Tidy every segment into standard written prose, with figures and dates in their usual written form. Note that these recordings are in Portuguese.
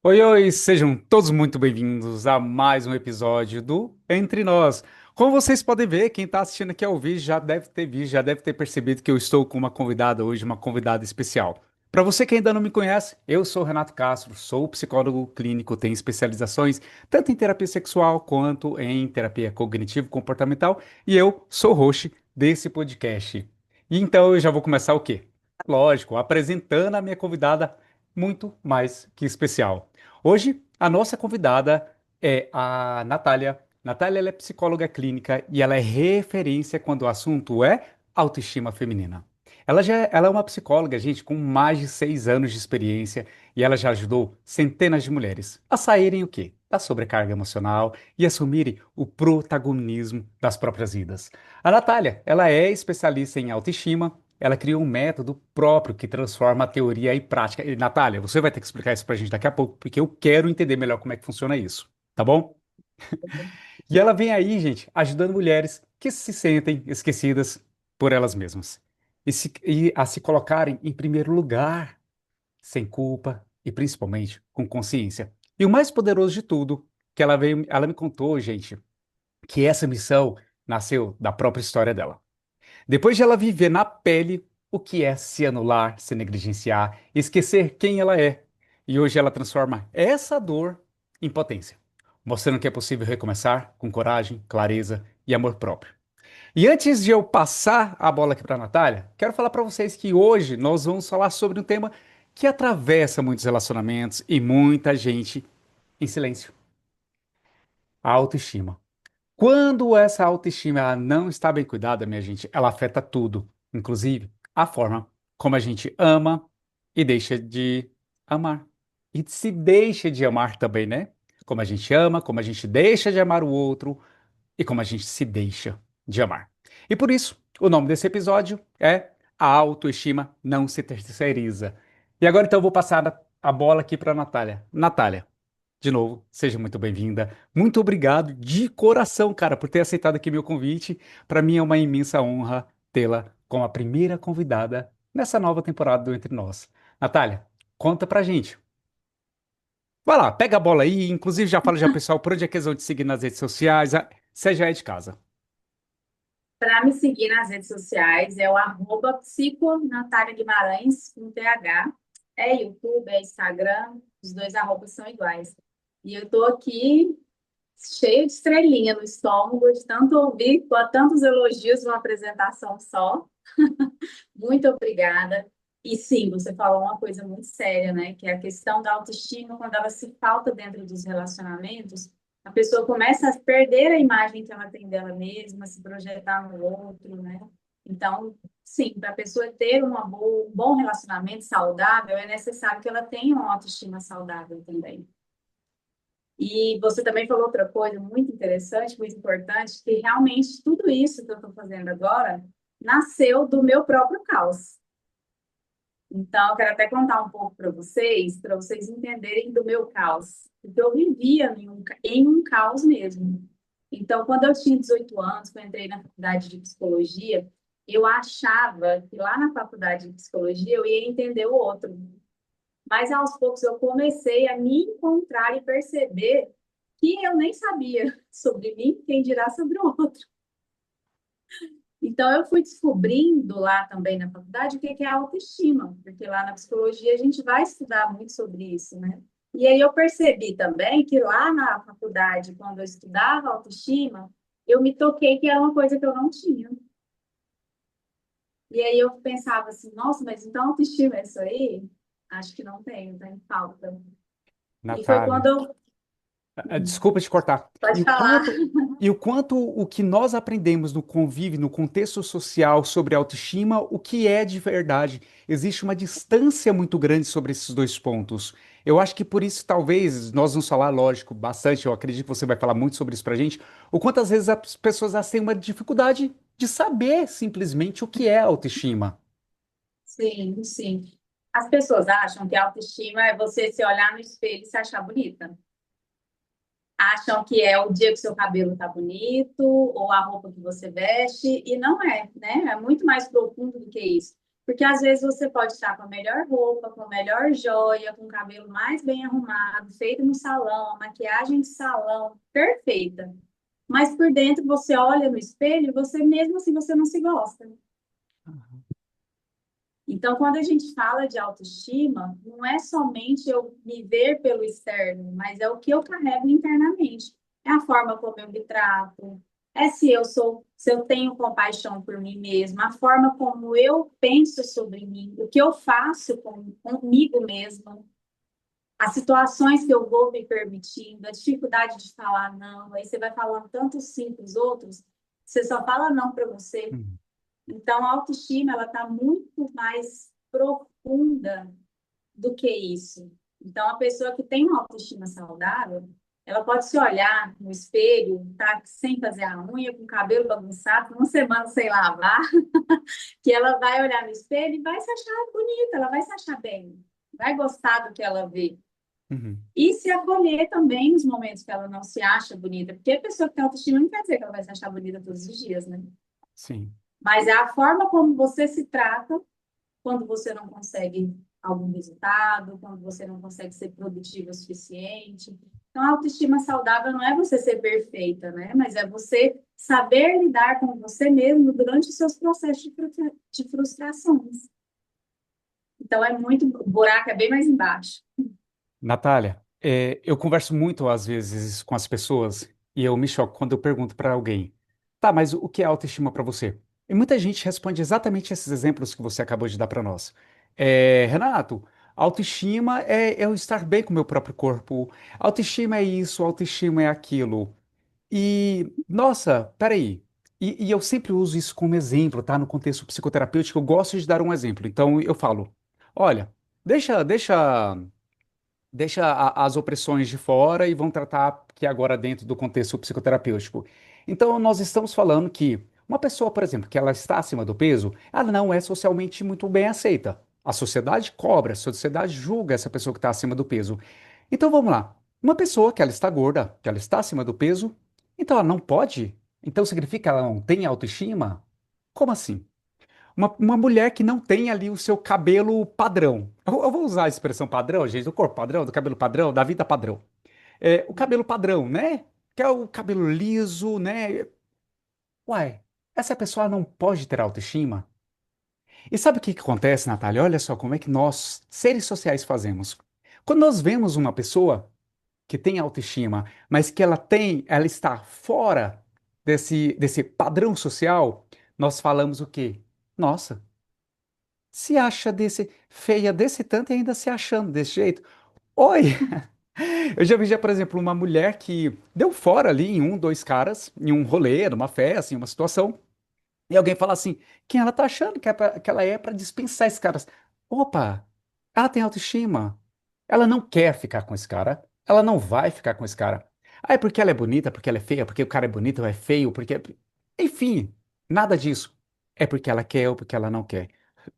Oi, oi, sejam todos muito bem-vindos a mais um episódio do Entre Nós. Como vocês podem ver, quem está assistindo aqui ao vídeo já deve ter visto, já deve ter percebido que eu estou com uma convidada hoje, uma convidada especial. Para você que ainda não me conhece, eu sou Renato Castro, sou psicólogo clínico, tenho especializações tanto em terapia sexual quanto em terapia cognitivo-comportamental e eu sou host desse podcast. E então eu já vou começar o quê? Lógico, apresentando a minha convidada muito mais que especial. Hoje, a nossa convidada é a Natália. Natália, ela é psicóloga clínica e ela é referência quando o assunto é autoestima feminina. Ela é uma psicóloga, gente, com mais de 6 anos de experiência e ela já ajudou centenas de mulheres a saírem o quê? Da sobrecarga emocional e assumirem o protagonismo das próprias vidas. A Natália, ela é especialista em autoestima, ela criou um método próprio que transforma a teoria em prática. E, Natália, você vai ter que explicar isso pra gente daqui a pouco, porque eu quero entender melhor como é que funciona isso, tá bom? E ela vem aí, gente, ajudando mulheres que se sentem esquecidas por elas mesmas e a se colocarem em primeiro lugar, sem culpa e principalmente com consciência. E o mais poderoso de tudo, que ela me contou, gente, que essa missão nasceu da própria história dela. Depois de ela viver na pele o que é se anular, se negligenciar, esquecer quem ela é. E hoje ela transforma essa dor em potência, mostrando que é possível recomeçar com coragem, clareza e amor próprio. E antes de eu passar a bola aqui para a Natália, quero falar para vocês que hoje nós vamos falar sobre um tema que atravessa muitos relacionamentos e muita gente em silêncio: a autoestima. Quando essa autoestima ela não está bem cuidada, minha gente, ela afeta tudo, inclusive a forma como a gente ama e deixa de amar. E se deixa de amar também, né? Como a gente ama, como a gente deixa de amar o outro e como a gente se deixa de amar. E por isso, o nome desse episódio é A Autoestima Não Se Terceiriza. E agora então eu vou passar a bola aqui para a Natália. Natália, de novo, seja muito bem-vinda. Muito obrigado de coração, cara, por ter aceitado aqui meu convite. Para mim é uma imensa honra tê-la como a primeira convidada nessa nova temporada do Entre Nós. Natália, conta pra gente. Vai lá, pega a bola aí, inclusive já fala já pessoal por onde é que eles vão te seguir nas redes sociais. Você já é de casa. Para me seguir nas redes sociais é o arroba psiconatália Guimarães, com TH. É YouTube, é Instagram, os dois arrobas são iguais. E eu estou aqui cheio de estrelinha no estômago, de tanto ouvir, tantos elogios numa apresentação só. Muito obrigada. E sim, você falou uma coisa muito séria, né? Que é a questão da autoestima, quando ela se falta dentro dos relacionamentos, a pessoa começa a perder a imagem que ela tem dela mesma, se projetar no outro, né? Então, sim, para a pessoa ter um bom relacionamento saudável, é necessário que ela tenha uma autoestima saudável também. E você também falou outra coisa muito interessante, muito importante, que realmente tudo isso que eu estou fazendo agora nasceu do meu próprio caos. Então, eu quero até contar um pouco para vocês entenderem do meu caos. Porque eu vivia em um caos mesmo. Então, quando eu tinha 18 anos, quando eu entrei na faculdade de psicologia, eu achava que lá na faculdade de psicologia eu ia entender o outro. Mas aos poucos eu comecei a me encontrar e perceber que eu nem sabia sobre mim, quem dirá sobre o outro. Então, eu fui descobrindo lá também na faculdade o que é autoestima, porque lá na psicologia a gente vai estudar muito sobre isso, né? E aí eu percebi também que lá na faculdade, quando eu estudava autoestima, eu me toquei que era uma coisa que eu não tinha. E aí eu pensava assim, nossa, mas então autoestima é isso aí? Acho que não tenho, tá em falta. E foi quando Natália. eu... Desculpa te cortar. Pode falar. E o quanto o que nós aprendemos no convívio, no contexto social sobre autoestima, o que é de verdade. Existe uma distância muito grande sobre esses dois pontos. Eu acho que por isso, talvez, nós vamos falar, lógico, bastante, eu acredito que você vai falar muito sobre isso pra gente, o quanto às vezes as pessoas elas têm uma dificuldade de saber simplesmente o que é autoestima. Sim, sim. As pessoas acham que autoestima é você se olhar no espelho e se achar bonita. Acham que é o dia que seu cabelo tá bonito ou a roupa que você veste, e não é, né? É muito mais profundo do que isso. Porque às vezes você pode estar com a melhor roupa, com a melhor joia, com o cabelo mais bem arrumado, feito no salão, a maquiagem de salão, perfeita. Mas por dentro você olha no espelho e você mesmo assim você não se gosta. Então, quando a gente fala de autoestima, não é somente eu me ver pelo externo, mas é o que eu carrego internamente. É a forma como eu me trato, é se eu tenho compaixão por mim mesma, a forma como eu penso sobre mim, o que eu faço comigo mesma, as situações que eu vou me permitindo, a dificuldade de falar não, aí você vai falando tanto sim para os outros, você só fala não para você. Uhum. Então, a autoestima ela está muito mais profunda do que isso. Então, a pessoa que tem uma autoestima saudável, ela pode se olhar no espelho, tá sem fazer a unha, com o cabelo bagunçado, uma semana sem lavar, que ela vai olhar no espelho e vai se achar bonita, ela vai se achar bem, vai gostar do que ela vê. Uhum. E se acolher também nos momentos que ela não se acha bonita, porque a pessoa que tem autoestima não quer dizer que ela vai se achar bonita todos os dias, né? Sim. Mas é a forma como você se trata quando você não consegue algum resultado, quando você não consegue ser produtivo o suficiente. Então, a autoestima saudável não é você ser perfeita, né? Mas é você saber lidar com você mesmo durante os seus processos de frustrações. Então, é muito, o buraco é bem mais embaixo. Natália, eu converso muito às vezes com as pessoas e eu me choco quando eu pergunto para alguém, tá, mas o que é autoestima para você? E muita gente responde exatamente esses exemplos que você acabou de dar para nós. Renato, autoestima é eu estar bem com o meu próprio corpo, autoestima é isso, autoestima é aquilo. E, nossa, peraí. E eu sempre uso isso como exemplo, tá? No contexto psicoterapêutico, eu gosto de dar um exemplo. Então eu falo, olha, deixa as opressões de fora e vamos tratar que agora dentro do contexto psicoterapêutico. Então, nós estamos falando que uma pessoa, por exemplo, que ela está acima do peso, ela não é socialmente muito bem aceita. A sociedade cobra, a sociedade julga essa pessoa que está acima do peso. Então, vamos lá. Uma pessoa que ela está gorda, que ela está acima do peso, então ela não pode? Então significa que ela não tem autoestima? Como assim? Uma mulher que não tem ali o seu cabelo padrão. Eu vou usar a expressão padrão, gente, do corpo padrão, do cabelo padrão, da vida padrão. O cabelo padrão, né? Que é o cabelo liso, né? Uai, essa pessoa não pode ter autoestima? E sabe o que que acontece, Natália? Olha só como é que nós, seres sociais, fazemos. Quando nós vemos uma pessoa que tem autoestima, mas que ela está fora desse padrão social, nós falamos o quê? Nossa, se acha desse feia desse tanto e ainda se achando desse jeito. Oi! Eu já vi, já, por exemplo, uma mulher que deu fora ali em um, dois caras, em um rolê, numa festa, em uma situação, e alguém fala assim: quem ela tá achando que ela é para dispensar esses caras? Opa! Ela tem autoestima. Ela não quer ficar com esse cara. Ela não vai ficar com esse cara. Ah, é porque ela é bonita, porque ela é feia, porque o cara é bonito ou é feio, porque. Enfim, nada disso. É porque ela quer ou porque ela não quer.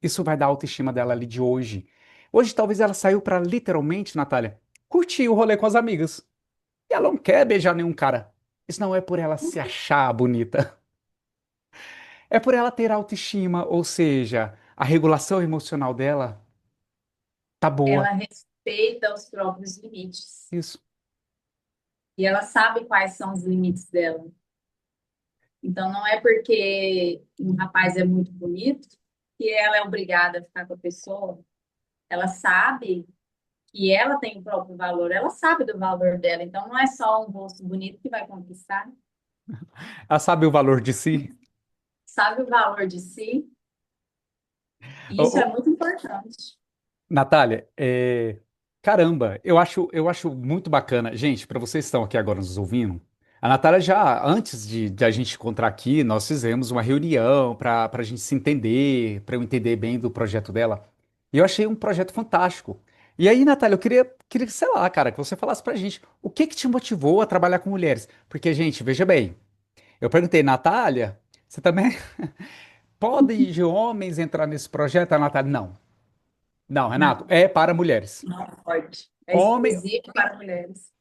Isso vai dar a autoestima dela ali de hoje. Hoje, talvez ela saiu pra literalmente, Natália, curtir o rolê com as amigas. E ela não quer beijar nenhum cara. Isso não é por ela se achar bonita. É por ela ter autoestima, ou seja, a regulação emocional dela tá boa. Ela respeita os próprios limites. Isso. E ela sabe quais são os limites dela. Então, não é porque um rapaz é muito bonito que ela é obrigada a ficar com a pessoa. Ela sabe que ela tem o próprio valor, ela sabe do valor dela. Então, não é só um rosto bonito que vai conquistar, Ela sabe o valor de si. sabe o valor de si, e Ô, isso é ô, muito importante. Natália, caramba, eu acho muito bacana. Gente, para vocês que estão aqui agora nos ouvindo, a Natália já, antes de a gente encontrar aqui, nós fizemos uma reunião para a gente se entender, para eu entender bem do projeto dela. E eu achei um projeto fantástico. E aí, Natália, queria, sei lá, cara, que você falasse pra gente o que que te motivou a trabalhar com mulheres. Porque, gente, veja bem, eu perguntei, Natália, você também pode de homens entrar nesse projeto? A Natália, não. Não, Renato, Não, é para mulheres. não pode. É Homem, exclusivo para mulheres.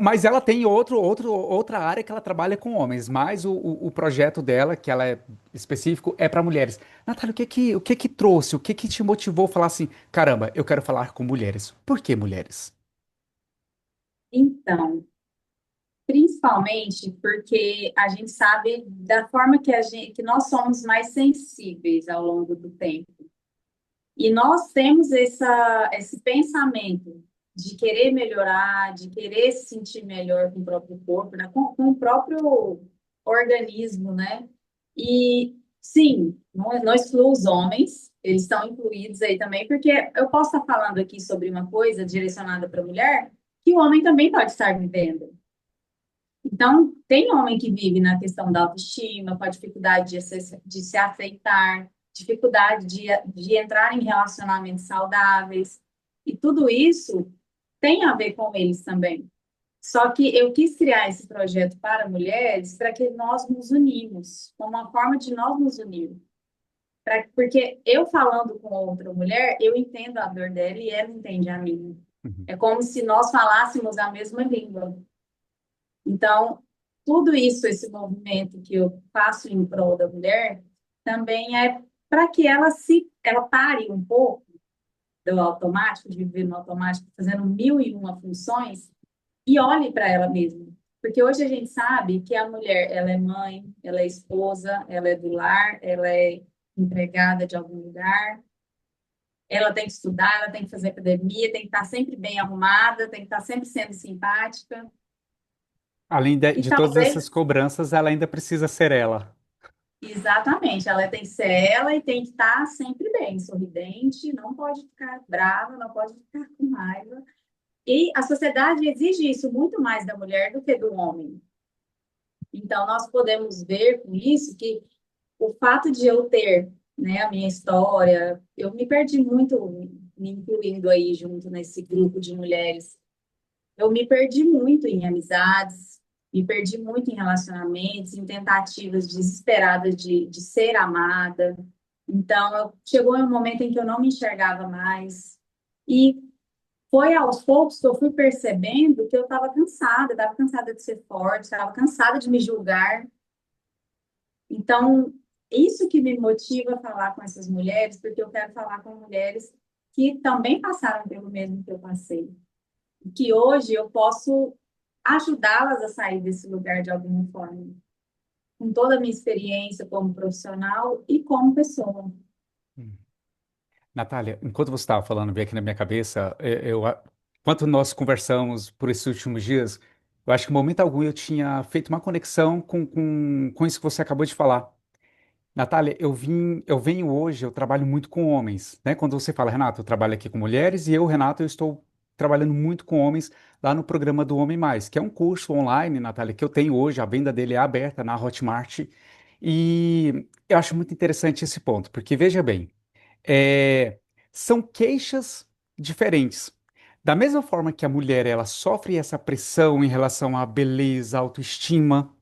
mas ela tem outra área que ela trabalha com homens, mas o projeto dela, que ela é específico, é para mulheres. Natália, o que que trouxe, o que que te motivou a falar assim, caramba, eu quero falar com mulheres? Por que mulheres? Então, principalmente porque a gente sabe da forma que nós somos mais sensíveis ao longo do tempo. E nós temos esse pensamento de querer melhorar, de querer se sentir melhor com o próprio corpo, né? Com o próprio organismo, né? E sim, não excluo os homens, eles estão incluídos aí também, porque eu posso estar falando aqui sobre uma coisa direcionada para a mulher que o homem também pode estar vivendo. Então, tem homem que vive na questão da autoestima, com a dificuldade de se aceitar, dificuldade de entrar em relacionamentos saudáveis, e tudo isso tem a ver com eles também. Só que eu quis criar esse projeto para mulheres para que nós nos unimos, como uma forma de nós nos unirmos. Porque eu falando com outra mulher, eu entendo a dor dela e ela entende a minha. Uhum. É como se nós falássemos a mesma língua. Então, tudo isso, esse movimento que eu faço em prol da mulher, também é para que ela pare um pouco do automático, de viver no automático, fazendo mil e uma funções, e olhe para ela mesma. Porque hoje a gente sabe que a mulher, ela é mãe, ela é esposa, ela é do lar, ela é empregada de algum lugar, ela tem que estudar, ela tem que fazer academia, tem que estar sempre bem arrumada, tem que estar sempre sendo simpática. Além de, E de todas essas talvez cobranças, ela ainda precisa ser ela. Exatamente, ela tem que ser ela e tem que estar sempre bem, sorridente, não pode ficar brava, não pode ficar com raiva. E a sociedade exige isso muito mais da mulher do que do homem. Então, nós podemos ver com isso que o fato de eu ter, né, a minha história, eu me perdi muito me incluindo aí junto nesse grupo de mulheres. Eu me perdi muito em amizades, me perdi muito em relacionamentos, em tentativas desesperadas de ser amada. Então, chegou um momento em que eu não me enxergava mais. E foi aos poucos que eu fui percebendo que eu estava cansada de ser forte, estava cansada de me julgar. Então, isso que me motiva a falar com essas mulheres, porque eu quero falar com mulheres que também passaram pelo mesmo que eu passei que hoje eu posso ajudá-las a sair desse lugar de alguma forma, com toda a minha experiência como profissional e como pessoa. Hum. Natália, enquanto você estava falando, veio aqui na minha cabeça, enquanto nós conversamos por esses últimos dias, eu acho que em momento algum eu tinha feito uma conexão com isso que você acabou de falar. Natália, eu venho hoje, eu trabalho muito com homens, né? Quando você fala, Renato, eu trabalho aqui com mulheres e eu, Renato, eu estou trabalhando muito com homens lá no programa do Homem Mais, que é um curso online, Natália, que eu tenho hoje, a venda dele é aberta na Hotmart. E eu acho muito interessante esse ponto, porque veja bem, é, são queixas diferentes. Da mesma forma que a mulher ela sofre essa pressão em relação à beleza, autoestima,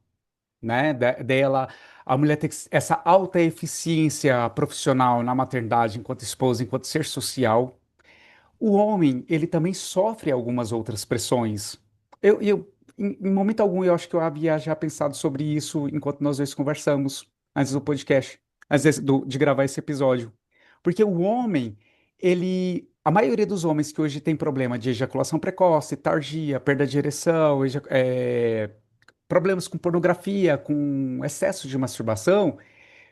né, dela, a mulher tem essa alta eficiência profissional na maternidade, enquanto esposa, enquanto ser social. O homem, ele também sofre algumas outras pressões. Em momento algum, eu acho que eu havia já pensado sobre isso enquanto nós dois conversamos, antes do podcast, de gravar esse episódio. Porque o homem, a maioria dos homens que hoje tem problema de ejaculação precoce, tardia, perda de ereção, problemas com pornografia, com excesso de masturbação,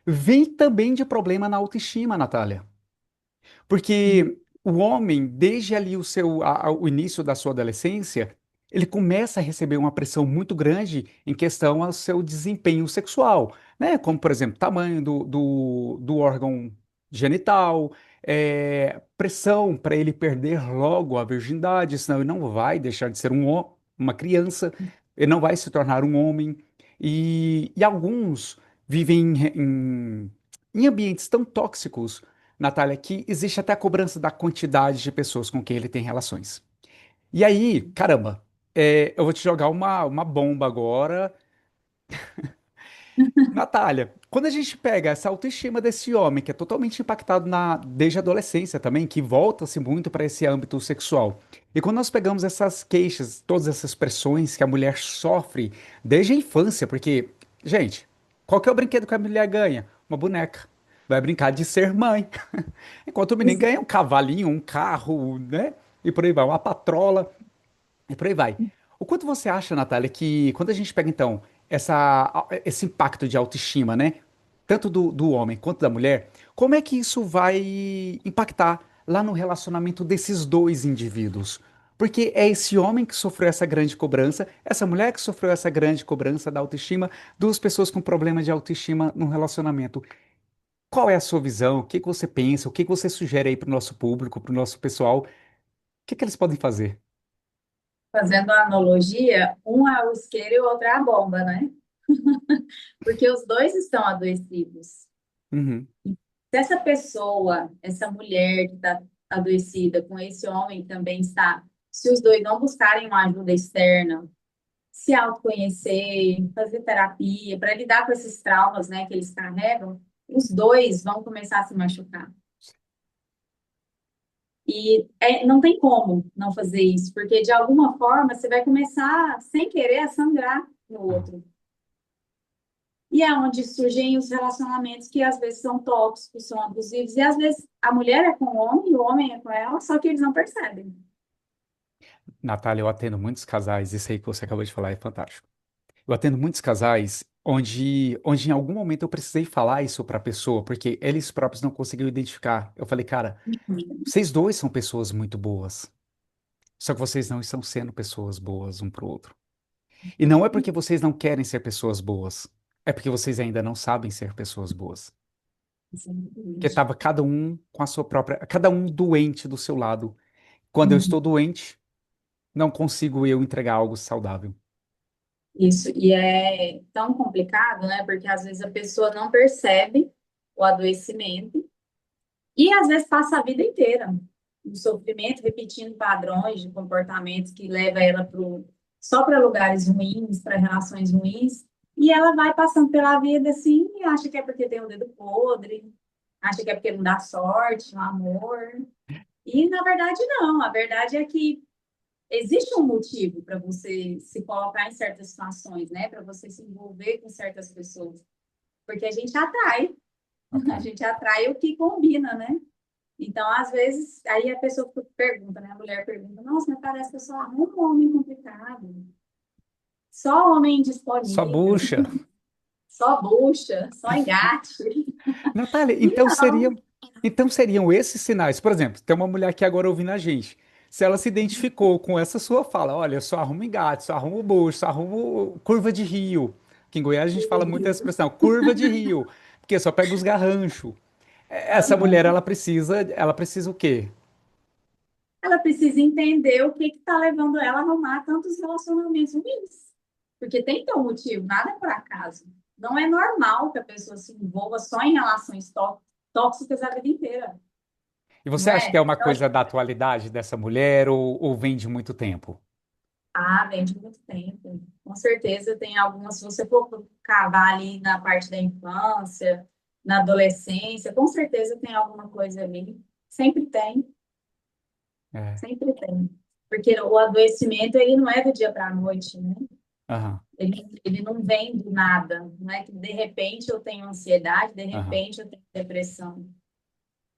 vem também de problema na autoestima, Natália. Porque o homem, desde ali o início da sua adolescência, ele começa a receber uma pressão muito grande em questão ao seu desempenho sexual, né? Como, por exemplo, tamanho do órgão genital, pressão para ele perder logo a virgindade, senão ele não vai deixar de ser uma criança, ele não vai se tornar um homem. E alguns vivem em ambientes tão tóxicos, Natália, que existe até a cobrança da quantidade de pessoas com quem ele tem relações. E aí, caramba, eu vou te jogar uma bomba agora. Natália, quando a gente pega essa autoestima desse homem, que é totalmente impactado desde a adolescência também, que volta-se muito para esse âmbito sexual, e quando nós pegamos essas queixas, todas essas pressões que a mulher sofre desde a infância, porque, gente, qual que é o brinquedo que a mulher ganha? Uma boneca. Vai brincar de ser mãe. Enquanto o menino ganha um cavalinho, um carro, né? E por aí vai, uma patrola. E por aí vai. O quanto você acha, Natália, que quando a gente pega, então, esse impacto de autoestima, né? Tanto do homem quanto da mulher, como é que isso vai impactar lá no relacionamento desses dois indivíduos? Porque é esse homem que sofreu essa grande cobrança, essa mulher que sofreu essa grande cobrança da autoestima, duas pessoas com problema de autoestima no relacionamento. Qual é a sua visão? O que que você pensa? O que que você sugere aí para o nosso público, para o nosso pessoal? O que que eles podem fazer? Fazendo a analogia, um é o isqueiro e o outro é a bomba, né? Porque os dois estão adoecidos. Uhum. Se essa pessoa, essa mulher que está adoecida com esse homem que também está, se os dois não buscarem uma ajuda externa, se autoconhecer, fazer terapia, para lidar com esses traumas, né, que eles carregam, os dois vão começar a se machucar. Não tem como não fazer isso, porque de alguma forma você vai começar, sem querer, a sangrar no Ah. outro. E é onde surgem os relacionamentos que às vezes são tóxicos, são abusivos, e às vezes a mulher é com o homem e o homem é com ela, só que eles não percebem. Natália, eu atendo muitos casais, isso aí que você acabou de falar é fantástico. Eu atendo muitos casais onde em algum momento eu precisei falar isso para a pessoa, porque eles próprios não conseguiam identificar. Eu falei, cara, vocês dois são pessoas muito boas, só que vocês não estão sendo pessoas boas um para o outro. E não é porque vocês não querem ser pessoas boas, é porque vocês ainda não sabem ser pessoas boas. Porque Exatamente. estava cada um com a sua própria, cada um doente do seu lado. Quando eu estou Uhum. doente, não consigo eu entregar algo saudável. Isso, e é tão complicado, né? Porque às vezes a pessoa não percebe o adoecimento e às vezes passa a vida inteira no sofrimento, repetindo padrões de comportamentos que leva ela só para lugares ruins, para relações ruins, e ela vai passando pela vida assim e acha que é porque tem o dedo podre, acha que é porque não dá sorte, no amor. E na verdade não, a verdade é que existe um motivo para você se colocar em certas situações, né? Para você se envolver com certas pessoas. Porque a gente atrai, a Atrai. gente atrai o que combina, né? Então, às vezes, aí a pessoa pergunta, né? A mulher pergunta, nossa, mas parece que eu só arrumo um homem complicado. Só homem Só disponível, bucha. só bucha, só engate. Natália, E não, então seriam esses sinais. Por exemplo, tem uma mulher aqui agora ouvindo a gente. Se ela se identificou com essa sua fala, olha, eu só arrumo engate, só arrumo bucho, só arrumo curva de rio. Que em Goiás a gente fala muito essa expressão, curva de rio, porque só pega os garranchos. Essa mulher, ela precisa o quê? ela precisa entender o que está levando ela a arrumar tantos relacionamentos ruins. Porque tem que ter um motivo, nada é por acaso. Não é normal que a pessoa se envolva só em relações tóxicas a vida inteira, E não você acha que é é? uma coisa da atualidade dessa mulher ou vem de muito tempo? Vem de muito tempo. Com certeza tem algumas, se você for cavar ali na parte da infância, na adolescência, com certeza tem alguma coisa ali. Sempre tem, É. sempre tem. Porque o adoecimento, ele não é do dia para a noite, né? Aham, Ele não vem do nada, não é que de repente eu tenho ansiedade, de aham. repente eu tenho depressão.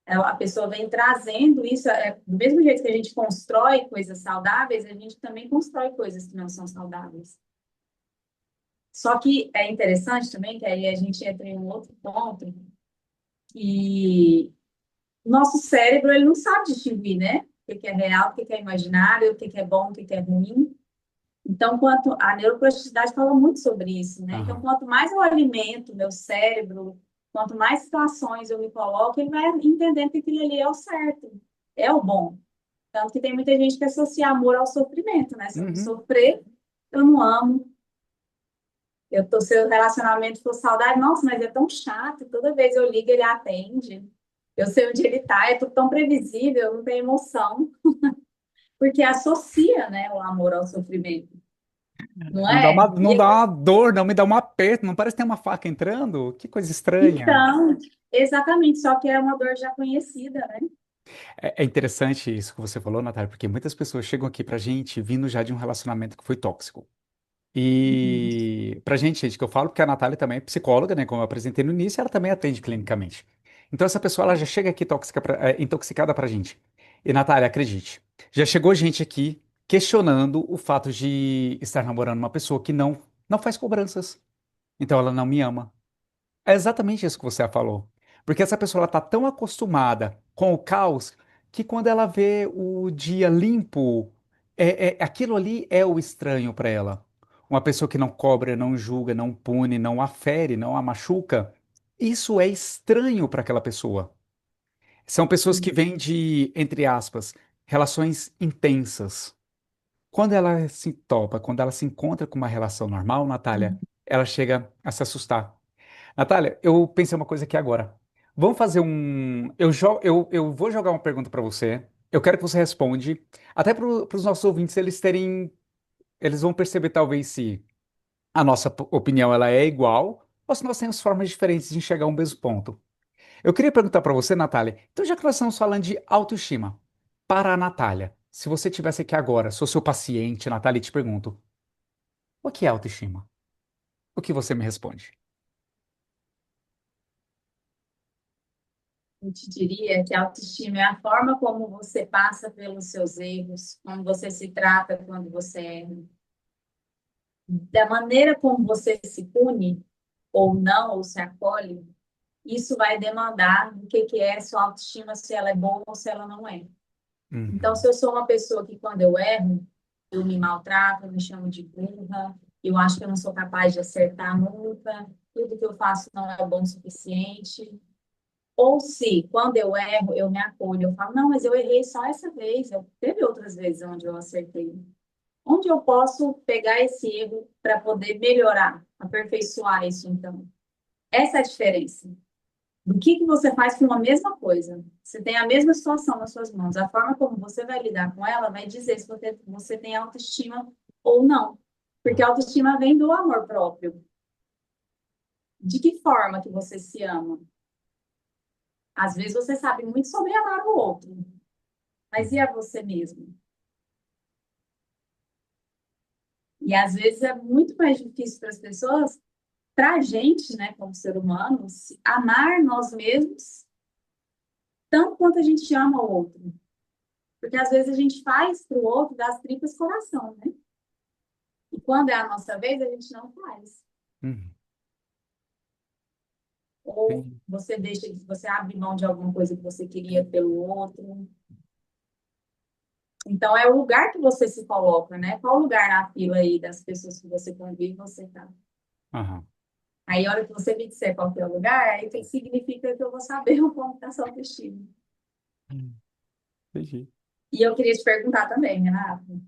A pessoa vem trazendo isso, do mesmo jeito que a gente constrói coisas saudáveis, a gente também constrói coisas que não são saudáveis. Só que é interessante também que aí a gente entra em um outro ponto, que nosso cérebro ele não sabe distinguir, né? O que é real, o que é imaginário, o que é bom, o que é ruim. Então, quanto a neuroplasticidade fala muito sobre isso, né? Então, Aham. quanto mais eu alimento meu cérebro, quanto mais situações eu me coloco, ele vai entendendo que aquilo ali é o certo, é o bom. Tanto que tem muita gente que associa amor ao sofrimento, né? Se eu não Uhum. sofrer, eu não amo. Se o relacionamento for saudável, nossa, mas é tão chato, toda vez eu ligo, ele atende. Eu sei onde ele tá, é tudo tão previsível, não tem emoção, porque associa, né, o amor ao sofrimento. não é? Não dá uma dor, não me dá um aperto, não parece que tem uma faca entrando? Que coisa estranha. Então, exatamente, só que é uma dor já conhecida, né? É interessante isso que você falou, Natália, porque muitas pessoas chegam aqui pra gente vindo já de um relacionamento que foi tóxico. Uhum. E pra gente que eu falo, porque a Natália também é psicóloga, né? Como eu apresentei no início, ela também atende clinicamente. Então essa pessoa, ela já chega aqui tóxica intoxicada pra gente. E Natália, acredite, já chegou gente aqui questionando o fato de estar namorando uma pessoa que não faz cobranças. Então ela não me ama. É exatamente isso que você falou. Porque essa pessoa está tão acostumada com o caos que quando ela vê o dia limpo, aquilo ali é o estranho para ela. Uma pessoa que não cobra, não julga, não pune, não afere, não a machuca, isso é estranho para aquela pessoa. São pessoas que vêm de, entre aspas, relações intensas. Quando ela se topa, quando ela se encontra com uma relação normal, Natália, ela chega a se assustar. Natália, eu pensei uma coisa aqui agora. Vamos fazer um. Eu vou jogar uma pergunta para você. Eu quero que você responde. Até para os nossos ouvintes, eles terem. Eles vão perceber, talvez, se a nossa opinião ela é igual ou se nós temos formas diferentes de enxergar um mesmo ponto. Eu queria perguntar para você, Natália. Então, já que nós estamos falando de autoestima, para a Natália, se você tivesse aqui agora, sou seu paciente, Natália, e te pergunto: o que é autoestima? O que você me responde? Eu te diria que a autoestima é a forma como você passa pelos seus erros, como você se trata quando você erra, da maneira como você se pune ou não, ou se acolhe, isso vai demandar do que é a sua autoestima, se ela é boa ou se ela não é. Então, Uhum, se eu sou uma pessoa que, quando eu erro, eu me maltrato, eu me chamo de burra, eu acho que eu não sou capaz de acertar nunca, tudo que eu faço não é bom o suficiente. Ou se, quando eu erro, eu me acolho, eu falo, não, mas eu errei só essa vez, eu teve outras vezes onde eu acertei. Onde eu posso pegar esse erro para poder melhorar, aperfeiçoar isso, então? Essa é a diferença. Do que você faz com a mesma coisa. Você tem a mesma situação nas suas mãos. A forma como você vai lidar com ela vai dizer se você tem autoestima ou não. Porque a autoestima vem do amor próprio. De que forma que você se ama? Às vezes você sabe muito sobre amar o outro, mas e uhum, a você mesmo? E às vezes é muito mais difícil para as pessoas, para a gente, né, como ser humano, amar nós mesmos tanto quanto a gente ama o outro. Porque às vezes a gente faz para o outro das tripas coração, né? E quando é a nossa vez, a gente não faz. uhum. Ou Entendi. você deixa, você abre mão de alguma coisa que você queria pelo outro. Então é o lugar que você se coloca, né? Qual lugar na fila aí das pessoas que você convive você tá? Aham. Aí, a hora que você me disser qual que é o lugar, aí significa que eu vou saber o como está sua autoestima. Entendi. E eu queria te perguntar também, Renato,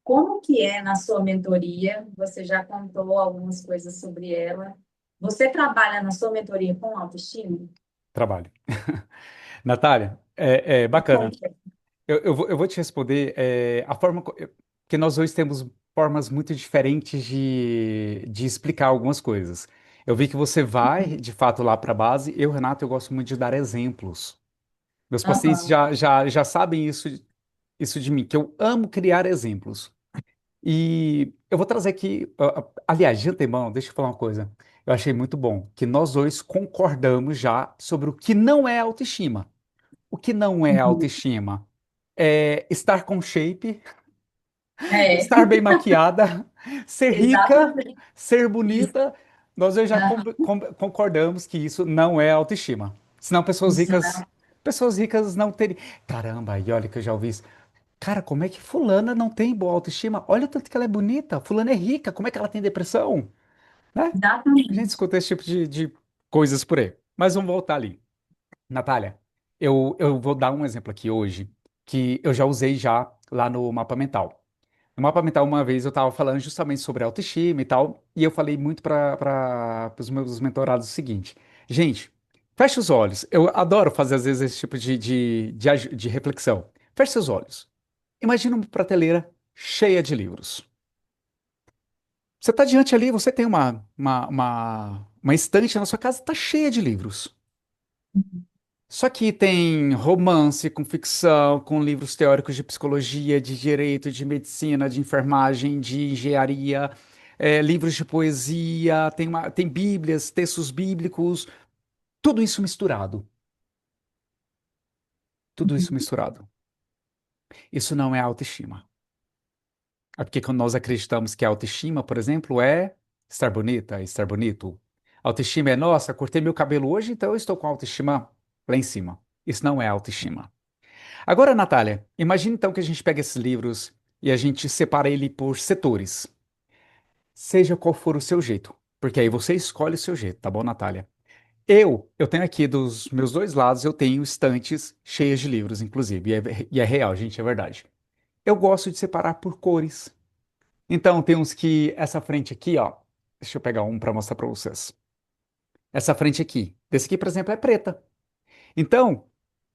como que é na sua mentoria? Você já contou algumas coisas sobre ela. Você trabalha na sua mentoria com autoestima? Trabalho. Natália, Como bacana. que é? Eu vou te responder a forma que nós dois temos formas muito diferentes de explicar algumas coisas. Eu vi que você vai, de fato, lá para a base. Eu, Renato, eu gosto muito de dar exemplos. Meus pacientes Aham. já sabem isso de mim, que eu amo criar exemplos. E eu vou trazer aqui, aliás, de antemão, deixa eu falar uma coisa. Eu achei muito bom que nós dois concordamos já sobre o que não é autoestima. O que não é Uhum. autoestima? É estar com shape, É, estar bem maquiada, ser rica, exatamente ser isso. bonita. Nós dois já Ah, concordamos que isso não é autoestima. Senão isso não. pessoas ricas não teriam. Caramba, e olha que eu já ouvi isso. Cara, como é que fulana não tem boa autoestima? Olha o tanto que ela é bonita. Fulana é rica, como é que ela tem depressão? Né? A gente Exatamente. escuta esse tipo de coisas por aí. Mas vamos voltar ali. Natália, eu vou dar um exemplo aqui hoje que eu já usei já lá no mapa mental. No mapa mental, uma vez eu estava falando justamente sobre autoestima e tal, e eu falei muito para os meus mentorados o seguinte: gente, feche os olhos. Eu adoro fazer às vezes esse tipo de reflexão. Feche seus olhos. Imagina uma prateleira cheia de livros. Você está diante ali, você tem uma estante na sua casa, está cheia de livros. Só que tem romance com ficção, com livros teóricos de psicologia, de direito, de medicina, de enfermagem, de engenharia, livros de poesia, tem bíblias, textos bíblicos, tudo isso misturado. Tudo isso Uhum. misturado. Isso não é autoestima. É porque quando nós acreditamos que a autoestima, por exemplo, é estar bonita, é estar bonito. Autoestima é, nossa, cortei meu cabelo hoje, então eu estou com autoestima lá em cima. Isso não é autoestima. Agora, Natália, imagine então que a gente pega esses livros e a gente separa ele por setores, seja qual for o seu jeito, porque aí você escolhe o seu jeito, tá bom, Natália? Eu tenho aqui dos meus dois lados, eu tenho estantes cheias de livros, inclusive, e é real, gente, é verdade. Eu gosto de separar por cores. Então, tem uns que, essa frente aqui, ó, deixa eu pegar um para mostrar para vocês. Essa frente aqui, desse aqui, por exemplo, é preta. Então,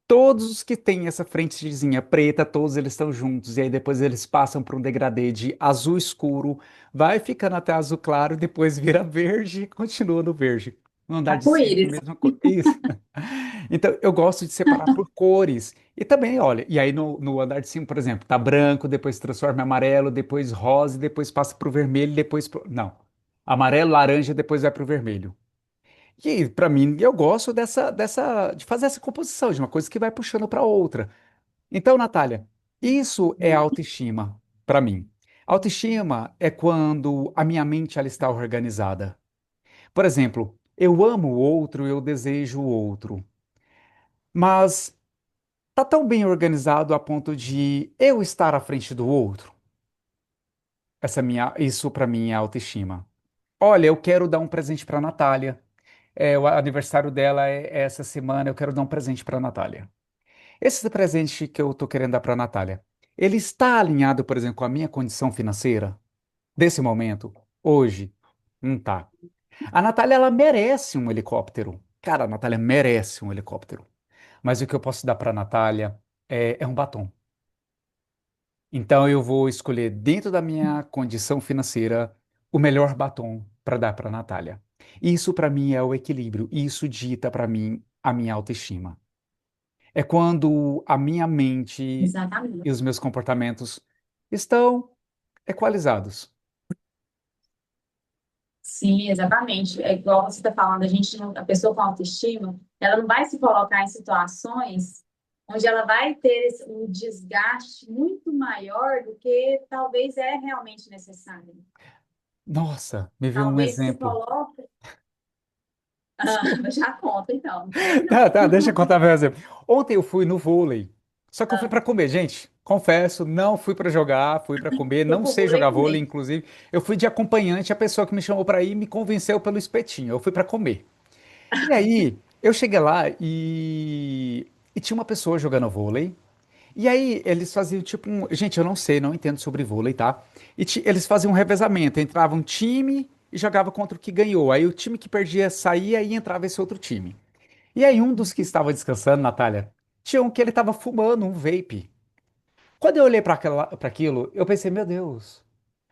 todos os que têm essa frentezinha preta, todos eles estão juntos. E aí depois eles passam por um degradê de azul escuro, vai ficando até azul claro, depois vira verde e continua no verde. No andar de cima, Arco-íris. mesma coisa. Isso. Então, eu gosto de separar por cores. E também, olha, e aí no andar de cima, por exemplo, tá branco, depois se transforma em amarelo, depois rosa, depois passa pro vermelho, depois Não. Amarelo, laranja, depois vai pro vermelho. E para mim, eu gosto de fazer essa composição, de uma coisa que vai puxando para outra. Então, Natália, isso é autoestima para mim. Autoestima é quando a minha mente ela está organizada. Por exemplo, eu amo o outro, eu desejo o outro, mas tá tão bem organizado a ponto de eu estar à frente do outro. Isso para mim é autoestima. Olha, eu quero dar um presente para Natália. O aniversário dela é essa semana, eu quero dar um presente para Natália. Esse presente que eu tô querendo dar para a Natália, ele está alinhado, por exemplo, com a minha condição financeira desse momento, hoje? Não tá. A Natália, ela merece um helicóptero. Cara, a Natália merece um helicóptero. Mas o que eu posso dar para a Natália é um batom. Então eu vou escolher, dentro da minha condição financeira, o melhor batom para dar para a Natália. Isso para mim é o equilíbrio. Isso dita para mim a minha autoestima. É quando a minha mente e Exatamente. os meus comportamentos estão equalizados. Sim, exatamente. É igual você está falando, a pessoa com autoestima, ela não vai se colocar em situações onde ela vai ter um desgaste muito maior do que talvez é realmente necessário. Nossa, me veio um Talvez se exemplo. coloque. Ah, Desculpa. já conta, então, não perde Tá, não. tá, deixa eu contar meu exemplo. Ontem eu fui no vôlei, só que eu fui Ah, para comer, gente. Confesso, não fui para jogar, fui para comer. fui Não pro sei vôlei jogar vôlei, comer. inclusive. Eu fui de acompanhante, a pessoa que me chamou para ir me convenceu pelo espetinho. Eu fui para comer. E aí, eu cheguei lá e tinha uma pessoa jogando vôlei. E aí eles faziam tipo um. Gente, eu não sei, não entendo sobre vôlei, tá? Eles faziam um revezamento. Entrava um time e jogava contra o que ganhou. Aí o time que perdia saía e entrava esse outro time. E aí um dos que estava descansando, Natália, tinha um que ele estava fumando um vape. Quando eu olhei para aquilo, eu pensei, meu Deus,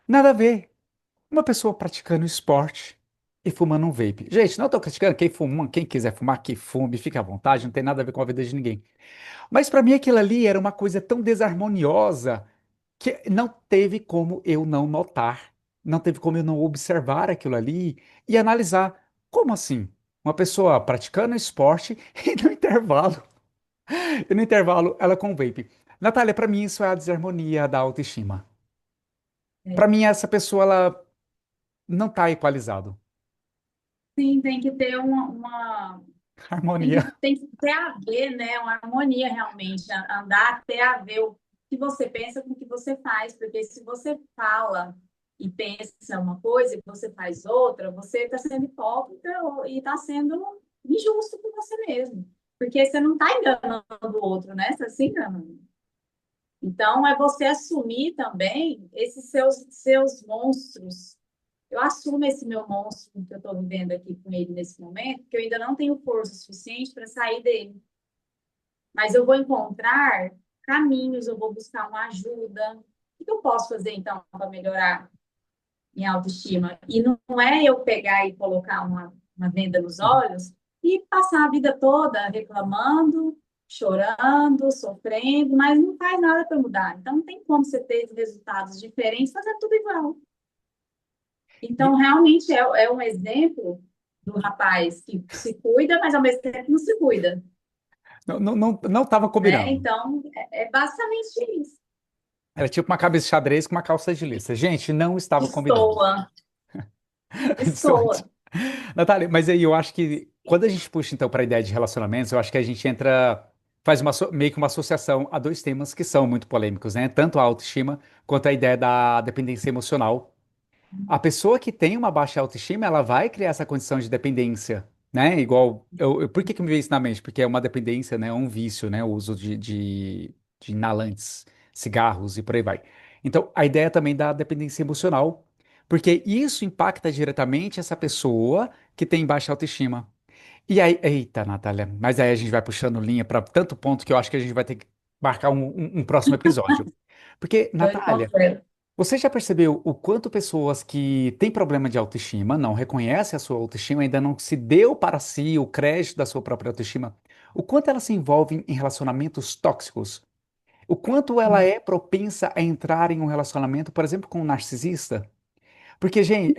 nada a ver. Uma pessoa praticando esporte e fumando um vape. Gente, não estou criticando quem fuma, quem quiser fumar, que fume, fique à vontade, não tem nada a ver com a vida de ninguém. Mas para mim aquilo ali era uma coisa tão desarmoniosa que não teve como eu não notar, não teve como eu não observar aquilo ali e analisar. Como assim? Uma pessoa praticando esporte e no intervalo ela com vape. Natália, para mim isso é a desarmonia da autoestima. Para É. mim essa pessoa ela não está equalizado. Sim, tem que ter uma Harmonia. tem que ter a ver, né? Uma harmonia realmente, andar ter a ver o que você pensa com o que você faz, porque se você fala e pensa uma coisa e você faz outra, você está sendo hipócrita e está sendo injusto com você mesmo, porque você não está enganando o outro, né? Você está se enganando. Então, é você assumir também esses seus monstros. Eu assumo esse meu monstro que eu estou vivendo aqui com ele nesse momento, que eu ainda não tenho força suficiente para sair dele. Mas eu vou encontrar caminhos, eu vou buscar uma ajuda. O que eu posso fazer, então, para melhorar? em autoestima. E não é eu pegar e colocar uma venda nos olhos e passar a vida toda reclamando, chorando, sofrendo, mas não faz nada para mudar. Então, não tem como você ter resultados diferentes fazendo tudo igual. Então, E realmente é um exemplo do rapaz que se cuida, mas ao mesmo tempo não se cuida, não estava né? combinando. Então, é basicamente isso. Era tipo uma cabeça de xadrez com uma calça de lista. Gente, não estava combinando. Destoa, destoa. Natália, mas aí eu acho que quando a gente puxa então para a ideia de relacionamentos, eu acho que a gente entra, faz meio que uma associação a dois temas que são muito polêmicos, né? Tanto a autoestima quanto a ideia da dependência emocional. A pessoa que tem uma baixa autoestima, ela vai criar essa condição de dependência, né? Igual, por que que me veio isso na mente? Porque é uma dependência, né? É um vício, né? O uso de inalantes, cigarros e por aí vai. Então, a ideia também da dependência emocional, porque isso impacta diretamente essa pessoa que tem baixa autoestima. E aí, eita, Natália, mas aí a gente vai puxando linha para tanto ponto que eu acho que a gente vai ter que marcar um próximo episódio. Porque, Eu Natália, confesso. você já percebeu o quanto pessoas que têm problema de autoestima, não reconhecem a sua autoestima, ainda não se deu para si o crédito da sua própria autoestima, o quanto elas se envolvem em relacionamentos tóxicos, o quanto ela é propensa a entrar em um relacionamento, por exemplo, com um narcisista? Porque, gente,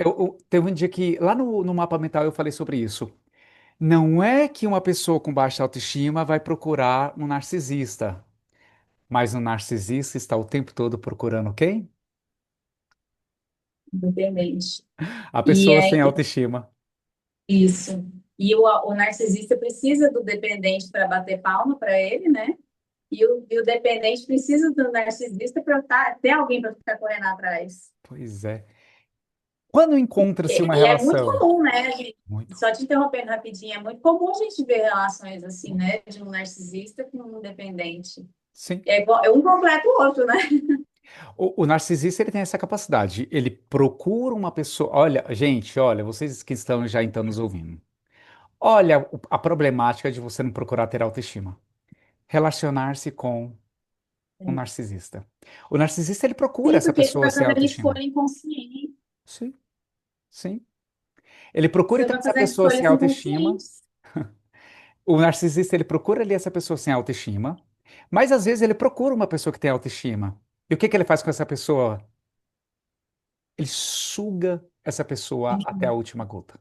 teve um dia que lá no mapa mental eu falei sobre isso. Não é que uma pessoa com baixa autoestima vai procurar um narcisista, mas um narcisista está o tempo todo procurando quem? Independente. A E pessoa é sem autoestima. isso. E o narcisista precisa do dependente para bater palma para ele, né? E o dependente precisa do narcisista para ter alguém para ficar correndo atrás. Pois é. Quando encontra-se uma E é muito relação? comum, né? Muito. Só te interrompendo rapidinho, é muito comum a gente ver relações assim, né? De um narcisista com um dependente. Sim. É um completa o outro, né? O narcisista ele tem essa capacidade. Ele procura uma pessoa. Olha, gente, olha, vocês que estão já então nos ouvindo. Olha a problemática de você não procurar ter autoestima. Relacionar-se com um narcisista. O narcisista ele procura Sim, essa porque você pessoa vai sem fazendo autoestima. escolha inconsciente. Sim, sim. Ele procura Você então vai essa fazendo pessoa sem escolhas autoestima. inconscientes. O narcisista ele procura ali essa pessoa sem autoestima, mas às vezes ele procura uma pessoa que tem autoestima. E o que que ele faz com essa pessoa? Ele suga essa pessoa até a última gota.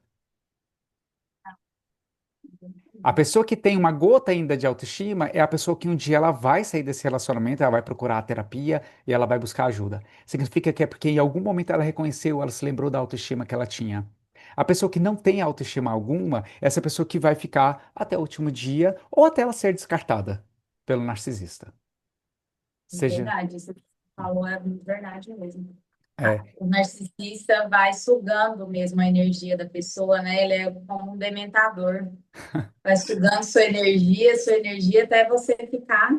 A pessoa que tem uma gota ainda de autoestima é a pessoa que um dia ela vai sair desse relacionamento, ela vai procurar a terapia e ela vai buscar ajuda. Significa que é porque em algum momento ela reconheceu, ela se lembrou da autoestima que ela tinha. A pessoa que não tem autoestima alguma é essa pessoa que vai ficar até o último dia ou até ela ser descartada pelo narcisista. Seja, Verdade, isso que você falou é muito verdade mesmo. é, O narcisista vai sugando mesmo a energia da pessoa, né? Ele é como um dementador. Vai sugando sua energia até você ficar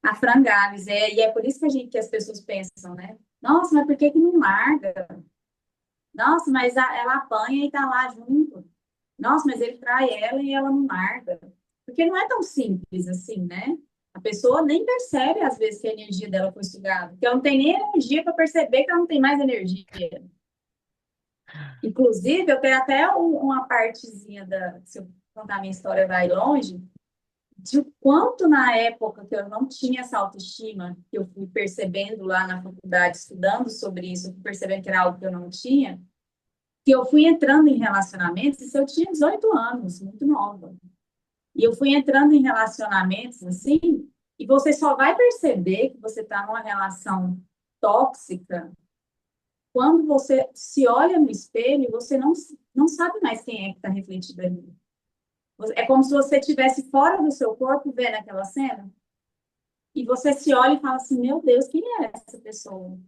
a frangalhos. E é por isso que que as pessoas pensam, né? Nossa, mas por que que não larga? Nossa, mas ela apanha e tá lá junto. Nossa, mas ele trai ela e ela não larga. Porque não é tão simples assim, né? A pessoa nem percebe, às vezes, que a energia dela foi sugada. Porque ela não tem nem energia para perceber que ela não tem mais energia. Inclusive, eu tenho até uma partezinha se eu contar minha história vai longe, de o quanto na época que eu não tinha essa autoestima, que eu fui percebendo lá na faculdade, estudando sobre isso, eu fui percebendo que era algo que eu não tinha, que eu fui entrando em relacionamentos, isso eu tinha 18 anos, muito nova. E eu fui entrando em relacionamentos assim, e você só vai perceber que você está numa relação tóxica quando você se olha no espelho, você não sabe mais quem é que está refletido ali. É como se você estivesse fora do seu corpo vendo aquela cena, e você se olha e fala assim: Meu Deus, quem é essa pessoa?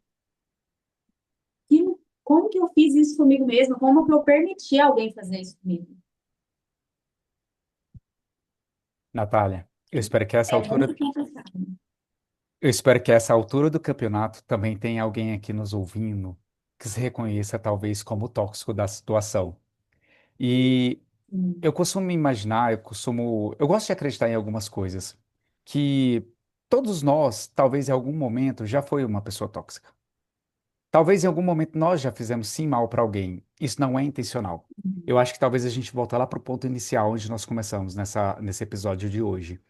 Como que eu fiz isso comigo mesma? Como que eu permiti alguém fazer isso comigo? Natália, eu espero que a essa É muito altura, complicado. eu espero que a essa altura do campeonato também tenha alguém aqui nos ouvindo que se reconheça talvez como o tóxico da situação. E eu costumo imaginar, eu gosto de acreditar em algumas coisas, que todos nós, talvez em algum momento, já foi uma pessoa tóxica. Talvez em algum momento nós já fizemos sim mal para alguém. Isso não é intencional. Eu acho que talvez a gente volta lá para o ponto inicial onde nós começamos nesse episódio de hoje.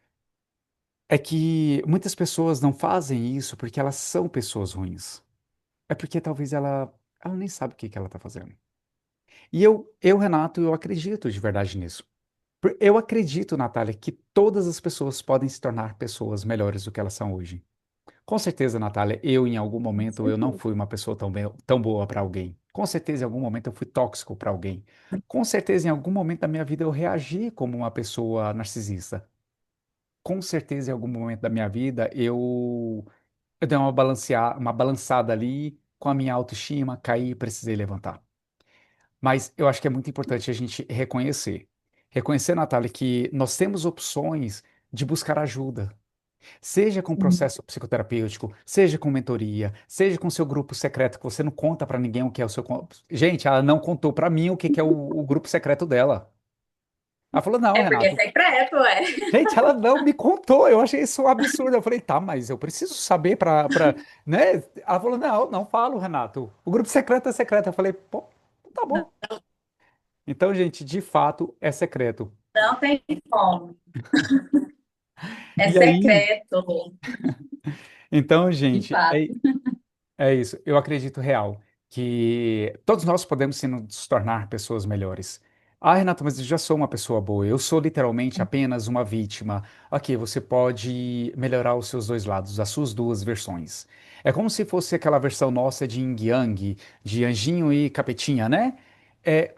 É que muitas pessoas não fazem isso porque elas são pessoas ruins. É porque talvez ela nem sabe o que que ela está fazendo. E Renato, eu acredito de verdade nisso. Eu acredito, Natália, que todas as pessoas podem se tornar pessoas melhores do que elas são hoje. Com certeza, Natália, eu em algum Com momento eu não certeza. fui uma pessoa tão boa para alguém. Com certeza, em algum momento eu fui tóxico para alguém. Com certeza, em algum momento da minha vida eu reagi como uma pessoa narcisista. Com certeza, em algum momento da minha vida eu dei uma balançada ali com a minha autoestima, caí e precisei levantar. Mas eu acho que é muito importante a gente reconhecer. Reconhecer, Natália, que nós temos opções de buscar ajuda. Seja com Sim. processo psicoterapêutico, seja com mentoria, seja com seu grupo secreto, que você não conta pra ninguém o que é o seu. Gente, ela não contou pra mim o que que é o grupo secreto dela. Ela falou: não, É porque é Renato. secreto, é. Gente, ela não me contou. Eu achei isso um absurdo. Eu falei: tá, mas eu preciso saber né? Ela falou: não, não falo, Renato. O grupo secreto é secreto. Eu falei: pô, tá bom. Então, gente, de fato é secreto. Não tem como. É E aí, secreto, então, de gente, fato. é isso. Eu acredito real que todos nós podemos sim nos tornar pessoas melhores. Ah, Renato, mas eu já sou uma pessoa boa. Eu sou literalmente apenas uma vítima. Ok, você pode melhorar os seus dois lados, as suas duas versões. É como se fosse aquela versão nossa de Yin Yang, de anjinho e capetinha, né?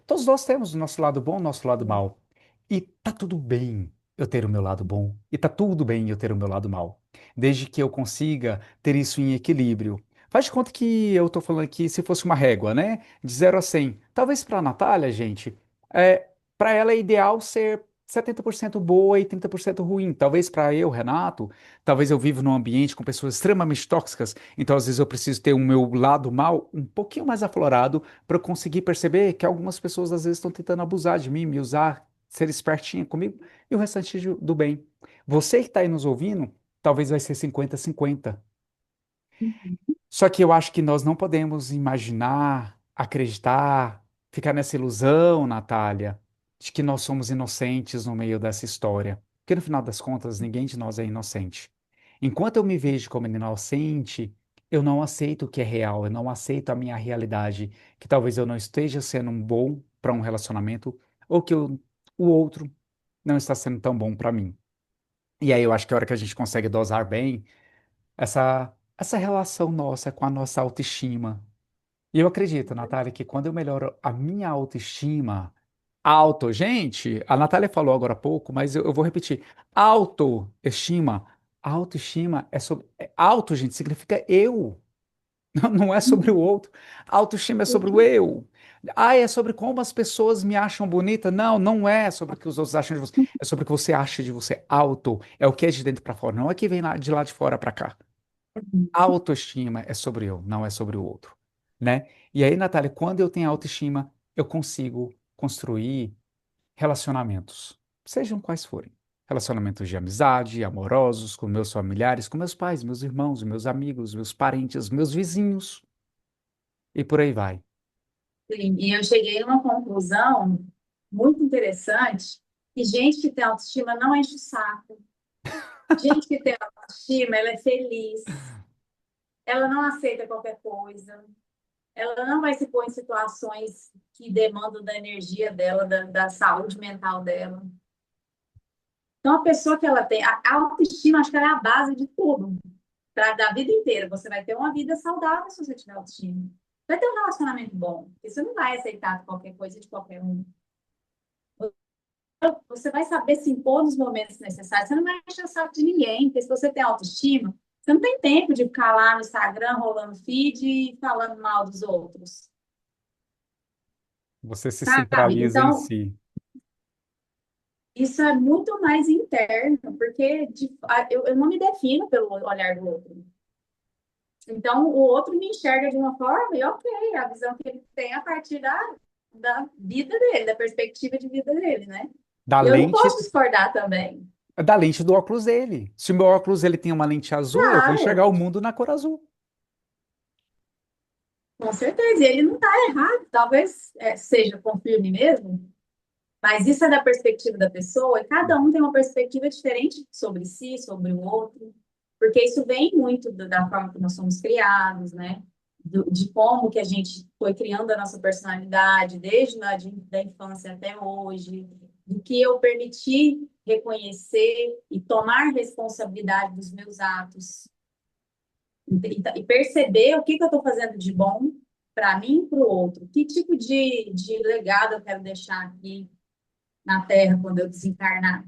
Todos nós temos o nosso lado bom, o nosso lado mal. E tá tudo bem eu ter o meu lado bom. E tá tudo bem eu ter o meu lado mal. Desde que eu consiga ter isso em equilíbrio. Faz de conta que eu tô falando aqui se fosse uma régua, né? De 0 a 100. Talvez para a Natália, gente, para ela é ideal ser 70% boa e 30% ruim. Talvez para eu, Renato, talvez eu vivo num ambiente com pessoas extremamente tóxicas, então às vezes eu preciso ter o meu lado mal um pouquinho mais aflorado para eu conseguir perceber que algumas pessoas às vezes estão tentando abusar de mim, me usar, ser espertinha comigo e o restante do bem. Você que está aí nos ouvindo, talvez vai ser 50-50. Só que eu acho que nós não podemos imaginar, acreditar, ficar nessa ilusão, Natália, de que nós somos inocentes no meio dessa história. Porque no final das contas, ninguém de nós é inocente. Enquanto eu me vejo como inocente, eu não aceito o que é real, eu não aceito a minha realidade, que talvez eu não esteja sendo um bom para um relacionamento, ou que o outro não está sendo tão bom para mim. E aí eu acho que a hora que a gente consegue dosar bem essa relação nossa com a nossa autoestima. E eu acredito, Natália, que quando eu melhoro a minha autoestima, gente, a Natália falou agora há pouco, mas eu vou repetir, autoestima, autoestima é sobre, auto, gente, significa eu, não é sobre o outro. Autoestima é sobre o eu. Ah, é sobre como as pessoas me acham bonita. Não, não é sobre o que os outros acham de você. É sobre o que você acha de você. Auto é o que é de dentro para fora, não é que vem de lá de fora para cá. A autoestima é sobre eu, não é sobre o outro, né? E aí, Natália, quando eu tenho autoestima, eu consigo construir relacionamentos, sejam quais forem. Relacionamentos de amizade, amorosos, com meus familiares, com meus pais, meus irmãos, meus amigos, meus parentes, meus vizinhos, e por aí vai. Sim, e eu cheguei numa conclusão muito interessante, que gente que tem autoestima não enche o saco. Gente que tem autoestima, ela é feliz, ela não aceita qualquer coisa, ela não vai se pôr em situações que demandam da energia dela, da saúde mental dela. Então, a pessoa que ela tem, a autoestima, acho que ela é a base de tudo, da vida inteira. Você vai ter uma vida saudável se você tiver autoestima. Vai ter um relacionamento bom, porque você não vai aceitar qualquer coisa de qualquer um. Você vai saber se impor nos momentos necessários. Você não vai encher o saco de ninguém, porque se você tem autoestima, você não tem tempo de ficar lá no Instagram rolando feed e falando mal dos outros, Você se sabe? centraliza em Então, si. isso é muito mais interno, porque eu não me defino pelo olhar do outro. Então, o outro me enxerga de uma forma e, ok, a visão que ele tem a partir da vida dele, da perspectiva de vida dele, né? Da E eu não lente, posso discordar também. da lente do óculos dele. Se o meu óculos ele tem uma lente azul, eu vou enxergar Claro, o mundo na cor azul. Com certeza, e ele não está errado, talvez seja confirme mesmo, mas isso é da perspectiva da pessoa, e cada um tem uma perspectiva diferente sobre si, sobre o outro, porque isso vem muito da forma que nós somos criados, né? De como que a gente foi criando a nossa personalidade, desde da infância até hoje, do que eu permiti reconhecer e tomar responsabilidade dos meus atos, e perceber o que que eu estou fazendo de bom para mim e para o outro. Que tipo de legado eu quero deixar aqui na Terra quando eu desencarnar?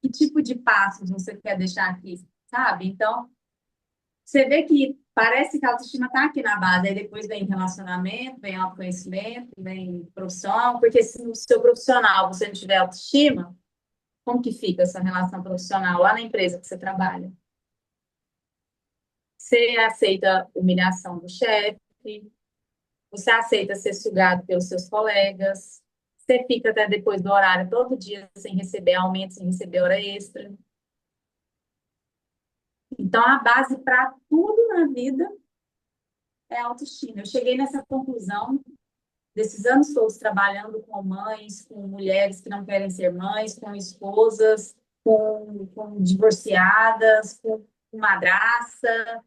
Que tipo de passos você quer deixar aqui, sabe? Então, você vê que parece que a autoestima está aqui na base, aí depois vem relacionamento, vem autoconhecimento, vem profissão, porque se no seu profissional você não tiver autoestima, como que fica essa relação profissional lá na empresa que você trabalha? Você aceita humilhação do chefe, você aceita ser sugado pelos seus colegas, você fica até depois do horário todo dia sem receber aumento, sem receber hora extra. Então, a base para tudo na vida é a autoestima. Eu cheguei nessa conclusão desses anos todos trabalhando com mães, com mulheres que não querem ser mães, com esposas, com divorciadas, com madraça,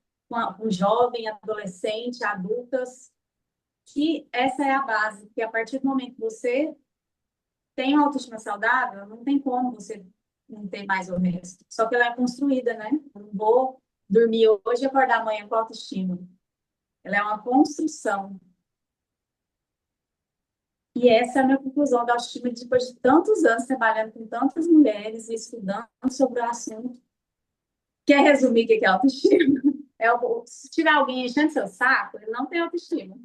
com jovem, adolescente, adultas, que essa é a base, que a partir do momento que você tem uma autoestima saudável, não tem como você não ter mais o resto. Só que ela é construída, né? Eu não vou dormir hoje e acordar amanhã com autoestima. Ela é uma construção. E essa é a minha conclusão da autoestima depois de tantos anos trabalhando com tantas mulheres e estudando sobre o assunto. Quer resumir o que é autoestima? Se tiver alguém enchendo seu saco, ele não tem autoestima.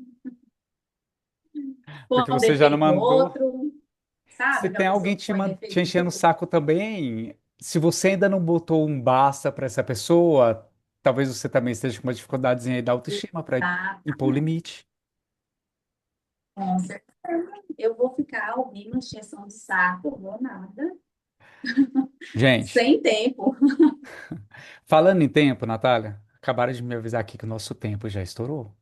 Põe Porque um você já não defeito no mandou. outro, Se sabe? tem Aquela alguém pessoa que põe te defeito em enchendo o tudo. saco também, se você ainda não botou um basta para essa pessoa, talvez você também esteja com uma dificuldadezinha aí da autoestima para impor o Exatamente. limite. Com certeza. Eu vou ficar ouvindo encheção de saco, vou nada, Gente, sem tempo. falando em tempo, Natália, acabaram de me avisar aqui que o nosso tempo já estourou.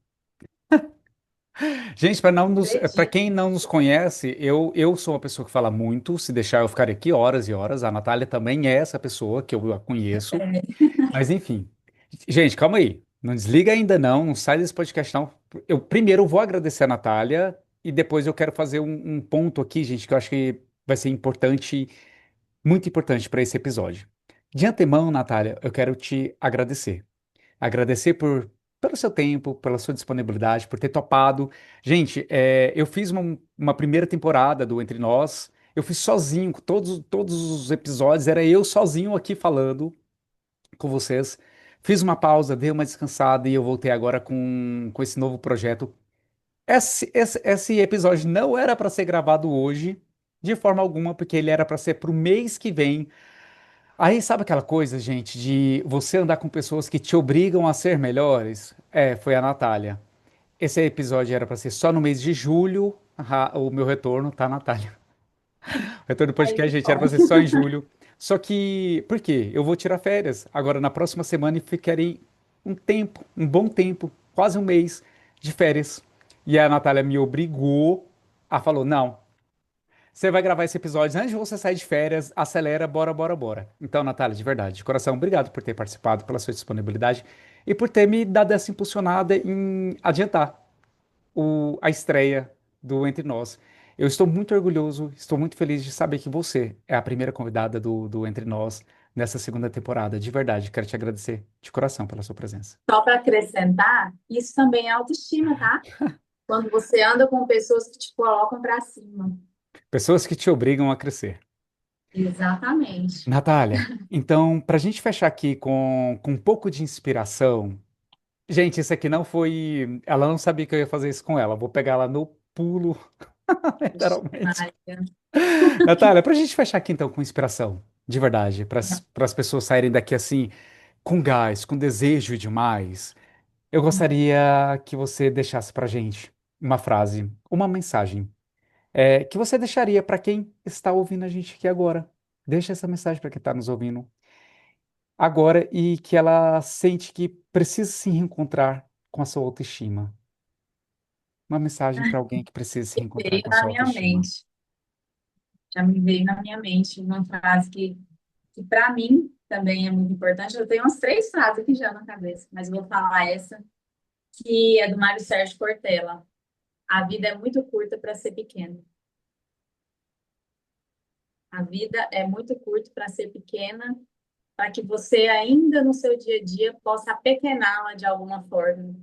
Gente, para Acredito. quem não nos conhece, eu sou uma pessoa que fala muito. Se deixar, eu ficar aqui horas e horas. A Natália também é essa pessoa que eu a conheço. Mas enfim. Gente, calma aí. Não desliga ainda não. Não sai desse podcast não. Eu primeiro vou agradecer a Natália e depois eu quero fazer um ponto aqui, gente, que eu acho que vai ser importante, muito importante para esse episódio. De antemão, Natália, eu quero te agradecer. Agradecer pelo seu tempo, pela sua disponibilidade, por ter topado. Gente, eu fiz uma primeira temporada do Entre Nós. Eu fiz sozinho, com todos os episódios, era eu sozinho aqui falando com vocês. Fiz uma pausa, dei uma descansada e eu voltei agora com esse novo projeto. Esse episódio não era para ser gravado hoje, de forma alguma, porque ele era para ser para o mês que vem. Aí sabe aquela coisa, gente, de você andar com pessoas que te obrigam a ser melhores? Foi a Natália. Esse episódio era para ser só no mês de julho. O meu retorno, tá, Natália? O retorno do Aí podcast, que gente, era bom. para ser só em julho. Só que, por quê? Eu vou tirar férias agora na próxima semana e ficarei um tempo, um bom tempo, quase um mês de férias. E a Natália me obrigou falou, não, você vai gravar esse episódio antes de você sair de férias, acelera, bora, bora, bora. Então, Natália, de verdade, de coração, obrigado por ter participado, pela sua disponibilidade e por ter me dado essa impulsionada em adiantar a estreia do Entre Nós. Eu estou muito orgulhoso, estou muito feliz de saber que você é a primeira convidada do Entre Nós nessa segunda temporada. De verdade, quero te agradecer de coração pela sua presença. Só para acrescentar, isso também é autoestima, tá? Quando você anda com pessoas que te colocam para cima. Pessoas que te obrigam a crescer. Exatamente. Natália, então, para a gente fechar aqui com um pouco de inspiração. Gente, isso aqui não foi. Ela não sabia que eu ia fazer isso com ela. Vou pegar ela no pulo, Vixe, literalmente. Maria. Natália, pra gente fechar aqui então com inspiração, de verdade, para as pessoas saírem daqui assim, com gás, com desejo demais, eu gostaria que você deixasse pra gente uma frase, uma mensagem, que você deixaria para quem está ouvindo a gente aqui agora. Deixa essa mensagem para quem está nos ouvindo agora e que ela sente que precisa se reencontrar com a sua autoestima? Uma mensagem para alguém que precisa se reencontrar Veio com a na sua minha autoestima. mente, já me veio na minha mente uma frase que para mim também é muito importante. Eu tenho umas três frases aqui já na cabeça, mas eu vou falar essa, que é do Mário Sérgio Cortella. A vida é muito curta para ser pequena. A vida é muito curta para ser pequena, para que você ainda no seu dia a dia possa apequená-la de alguma forma.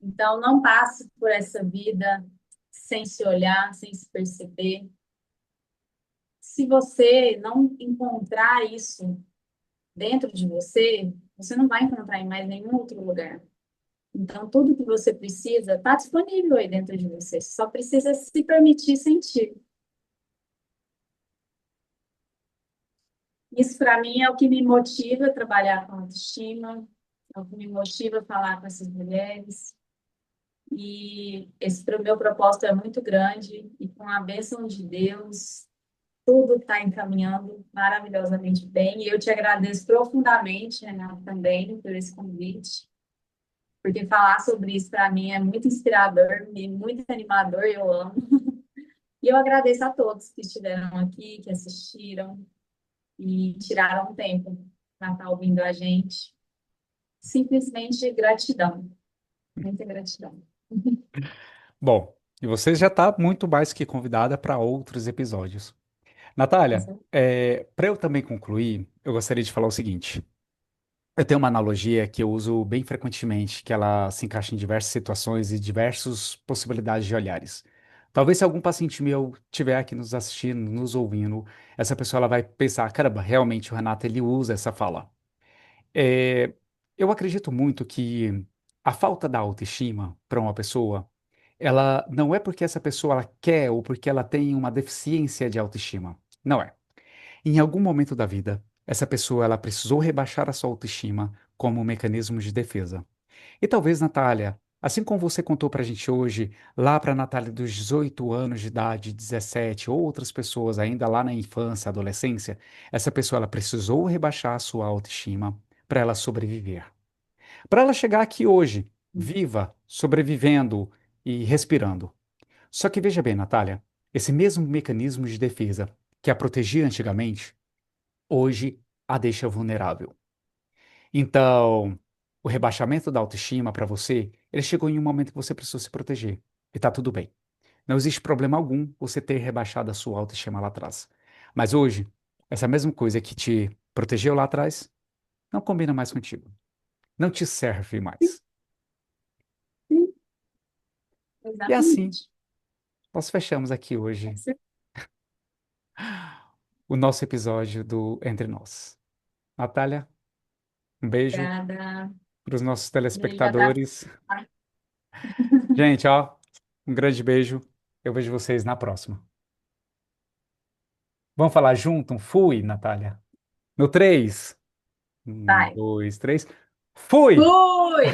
Então, não passe por essa vida sem se olhar, sem se perceber. Se você não encontrar isso dentro de você, você não vai encontrar em mais nenhum outro lugar. Então, tudo que você precisa está disponível aí dentro de você. Você só precisa se permitir sentir. Isso, para mim, é o que me motiva a trabalhar com autoestima, é o que me motiva a falar com essas mulheres. E esse pro meu propósito é muito grande e com a bênção de Deus, tudo está encaminhando maravilhosamente bem. E eu te agradeço profundamente, Renato, também por esse convite, porque falar sobre isso para mim é muito inspirador e muito animador, eu amo. E eu agradeço a todos que estiveram aqui, que assistiram e tiraram um tempo para estar ouvindo a gente. Simplesmente gratidão, muita gratidão. Bom, e você já está muito mais que convidada para outros episódios. Natália, para eu também concluir, eu gostaria de falar o seguinte. Eu tenho uma analogia que eu uso bem frequentemente, que ela se encaixa em diversas situações e diversas possibilidades de olhares. Talvez se algum paciente meu estiver aqui nos assistindo, nos ouvindo, essa pessoa ela vai pensar, caramba, realmente o Renato ele usa essa fala. É, eu acredito muito que a falta da autoestima para uma pessoa, ela não é porque essa pessoa ela quer ou porque ela tem uma deficiência de autoestima. Não é. Em algum momento da vida, essa pessoa ela precisou rebaixar a sua autoestima como um mecanismo de defesa. E talvez, Natália, assim como você contou para a gente hoje, lá para a Natália dos 18 anos de idade, 17, ou outras pessoas ainda lá na infância, adolescência, essa pessoa ela precisou rebaixar a sua autoestima para ela sobreviver. Para ela chegar aqui hoje, viva, sobrevivendo e respirando. Só que veja bem, Natália, esse mesmo mecanismo de defesa que a protegia antigamente, hoje a deixa vulnerável. Então, o rebaixamento da autoestima para você, ele chegou em um momento que você precisou se proteger. E tá tudo bem. Não existe problema algum você ter rebaixado a sua autoestima lá atrás. Mas hoje, essa mesma coisa que te protegeu lá atrás, não combina mais contigo. Não te serve mais. Sim, E assim, exatamente. nós fechamos aqui hoje o nosso episódio do Entre Nós. Natália, um beijo Obrigada. para os nossos Beijo, até telespectadores. a Gente, ó, um grande beijo. Eu vejo vocês na próxima. Vamos falar junto? Um fui, Natália. No 3. Um, Vai. dois, três. Fui! Fui!